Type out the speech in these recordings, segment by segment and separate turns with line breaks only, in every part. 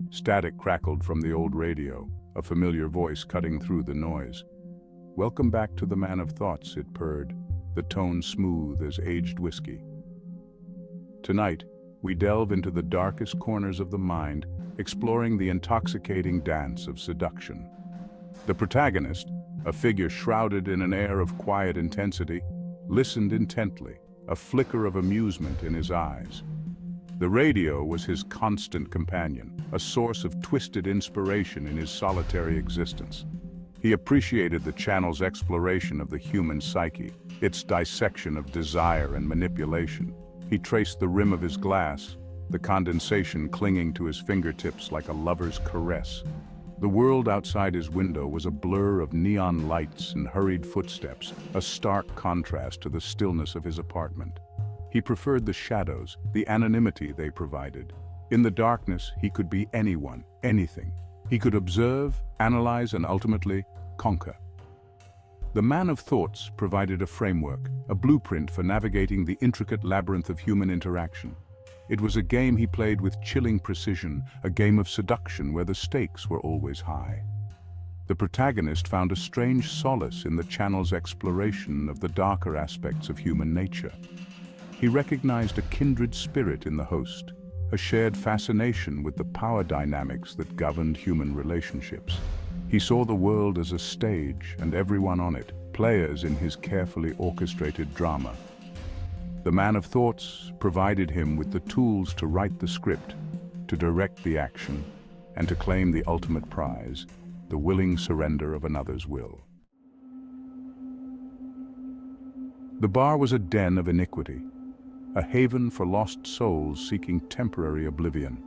Static crackled from the old radio, a familiar voice cutting through the noise. "Welcome back to the man of thoughts," it purred, the tone smooth as aged whiskey. Tonight, we delve into the darkest corners of the mind, exploring the intoxicating dance of seduction. The protagonist, a figure shrouded in an air of quiet intensity, listened intently, a flicker of amusement in his eyes. The radio was his constant companion, a source of twisted inspiration in his solitary existence. He appreciated the channel's exploration of the human psyche, its dissection of desire and manipulation. He traced the rim of his glass, the condensation clinging to his fingertips like a lover's caress. The world outside his window was a blur of neon lights and hurried footsteps, a stark contrast to the stillness of his apartment. He preferred the shadows, the anonymity they provided. In the darkness, he could be anyone, anything. He could observe, analyze, and ultimately conquer. The man of thoughts provided a framework, a blueprint for navigating the intricate labyrinth of human interaction. It was a game he played with chilling precision, a game of seduction where the stakes were always high. The protagonist found a strange solace in the channel's exploration of the darker aspects of human nature. He recognized a kindred spirit in the host, a shared fascination with the power dynamics that governed human relationships. He saw the world as a stage and everyone on it, players in his carefully orchestrated drama. The man of thoughts provided him with the tools to write the script, to direct the action, and to claim the ultimate prize, the willing surrender of another's will. The bar was a den of iniquity, a haven for lost souls seeking temporary oblivion.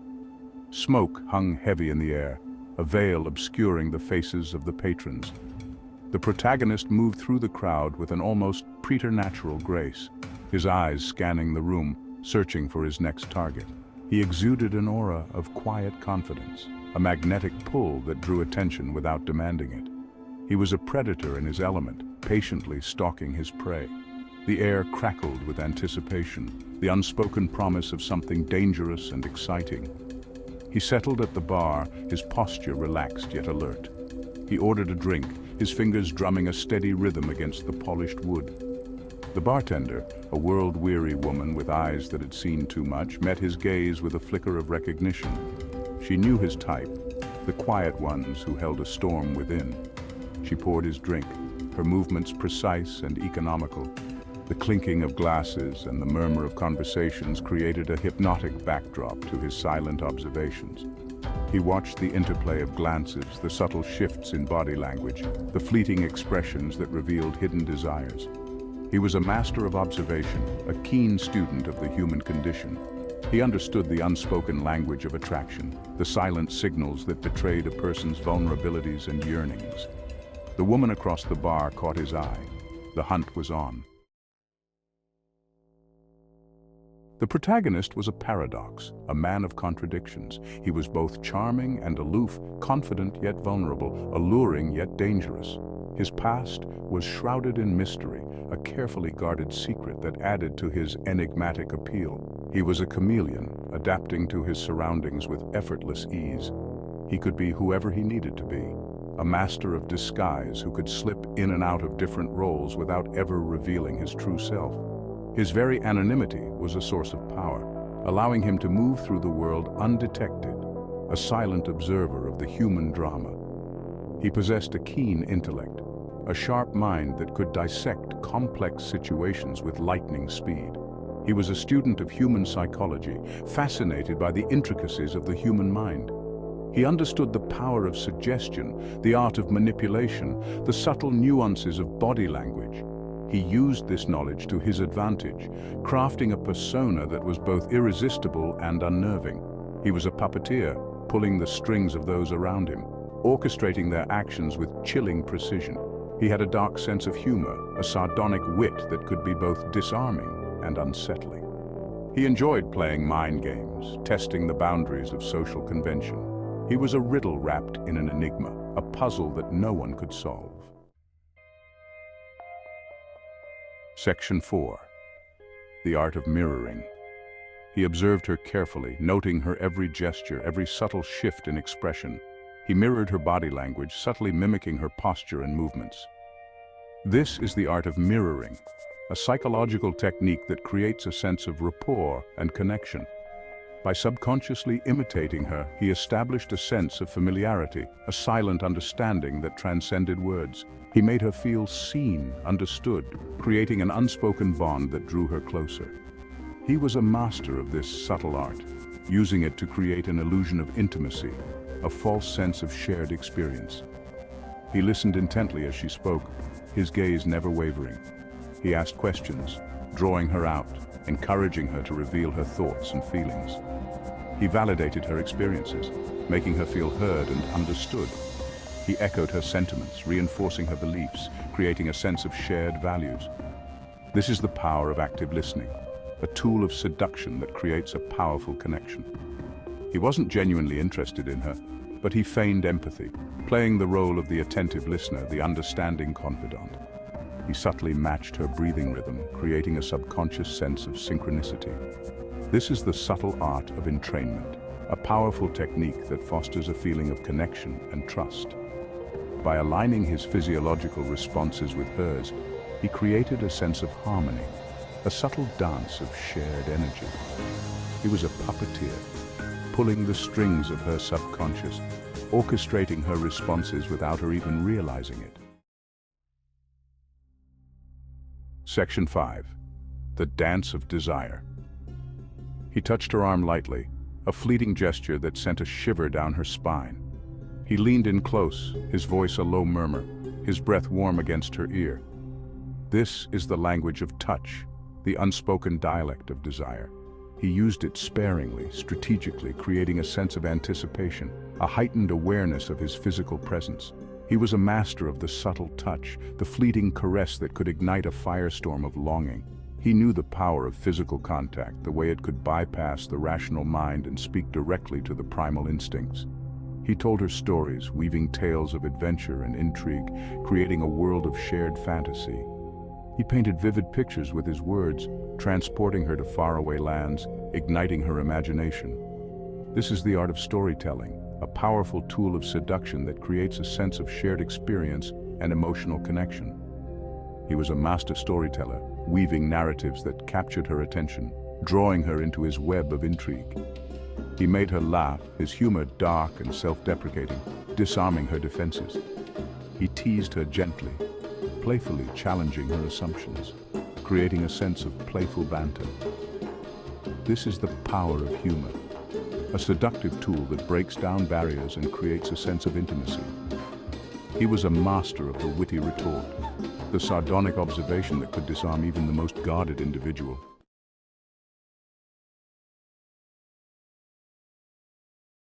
Smoke hung heavy in the air, a veil obscuring the faces of the patrons. The protagonist moved through the crowd with an almost preternatural grace, his eyes scanning the room, searching for his next target. He exuded an aura of quiet confidence, a magnetic pull that drew attention without demanding it. He was a predator in his element, patiently stalking his prey. The air crackled with anticipation, the unspoken promise of something dangerous and exciting. He settled at the bar, his posture relaxed yet alert. He ordered a drink, his fingers drumming a steady rhythm against the polished wood. The bartender, a world-weary woman with eyes that had seen too much, met his gaze with a flicker of recognition. She knew his type, the quiet ones who held a storm within. She poured his drink, her movements precise and economical. The clinking of glasses and the murmur of conversations created a hypnotic backdrop to his silent observations. He watched the interplay of glances, the subtle shifts in body language, the fleeting expressions that revealed hidden desires. He was a master of observation, a keen student of the human condition. He understood the unspoken language of attraction, the silent signals that betrayed a person's vulnerabilities and yearnings. The woman across the bar caught his eye. The hunt was on. The protagonist was a paradox, a man of contradictions. He was both charming and aloof, confident yet vulnerable, alluring yet dangerous. His past was shrouded in mystery, a carefully guarded secret that added to his enigmatic appeal. He was a chameleon, adapting to his surroundings with effortless ease. He could be whoever he needed to be, a master of disguise who could slip in and out of different roles without ever revealing his true self. His very anonymity was a source of power, allowing him to move through the world undetected, a silent observer of the human drama. He possessed a keen intellect, a sharp mind that could dissect complex situations with lightning speed. He was a student of human psychology, fascinated by the intricacies of the human mind. He understood the power of suggestion, the art of manipulation, the subtle nuances of body language. He used this knowledge to his advantage, crafting a persona that was both irresistible and unnerving. He was a puppeteer, pulling the strings of those around him, orchestrating their actions with chilling precision. He had a dark sense of humor, a sardonic wit that could be both disarming and unsettling. He enjoyed playing mind games, testing the boundaries of social convention. He was a riddle wrapped in an enigma, a puzzle that no one could solve. Section 4. The Art of Mirroring. He observed her carefully, noting her every gesture, every subtle shift in expression. He mirrored her body language, subtly mimicking her posture and movements. This is the art of mirroring, a psychological technique that creates a sense of rapport and connection. By subconsciously imitating her, he established a sense of familiarity, a silent understanding that transcended words. He made her feel seen, understood, creating an unspoken bond that drew her closer. He was a master of this subtle art, using it to create an illusion of intimacy, a false sense of shared experience. He listened intently as she spoke, his gaze never wavering. He asked questions, drawing her out, encouraging her to reveal her thoughts and feelings. He validated her experiences, making her feel heard and understood. He echoed her sentiments, reinforcing her beliefs, creating a sense of shared values. This is the power of active listening, a tool of seduction that creates a powerful connection. He wasn't genuinely interested in her, but he feigned empathy, playing the role of the attentive listener, the understanding confidant. He subtly matched her breathing rhythm, creating a subconscious sense of synchronicity. This is the subtle art of entrainment, a powerful technique that fosters a feeling of connection and trust. By aligning his physiological responses with hers, he created a sense of harmony, a subtle dance of shared energy. He was a puppeteer, pulling the strings of her subconscious, orchestrating her responses without her even realizing it. Section 5. The Dance of Desire. He touched her arm lightly, a fleeting gesture that sent a shiver down her spine. He leaned in close, his voice a low murmur, his breath warm against her ear. This is the language of touch, the unspoken dialect of desire. He used it sparingly, strategically, creating a sense of anticipation, a heightened awareness of his physical presence. He was a master of the subtle touch, the fleeting caress that could ignite a firestorm of longing. He knew the power of physical contact, the way it could bypass the rational mind and speak directly to the primal instincts. He told her stories, weaving tales of adventure and intrigue, creating a world of shared fantasy. He painted vivid pictures with his words, transporting her to faraway lands, igniting her imagination. This is the art of storytelling, a powerful tool of seduction that creates a sense of shared experience and emotional connection. He was a master storyteller, weaving narratives that captured her attention, drawing her into his web of intrigue. He made her laugh, his humor dark and self-deprecating, disarming her defenses. He teased her gently, playfully challenging her assumptions, creating a sense of playful banter. This is the power of humor, a seductive tool that breaks down barriers and creates a sense of intimacy. He was a master of the witty retort, the sardonic observation that could disarm even the most guarded individual.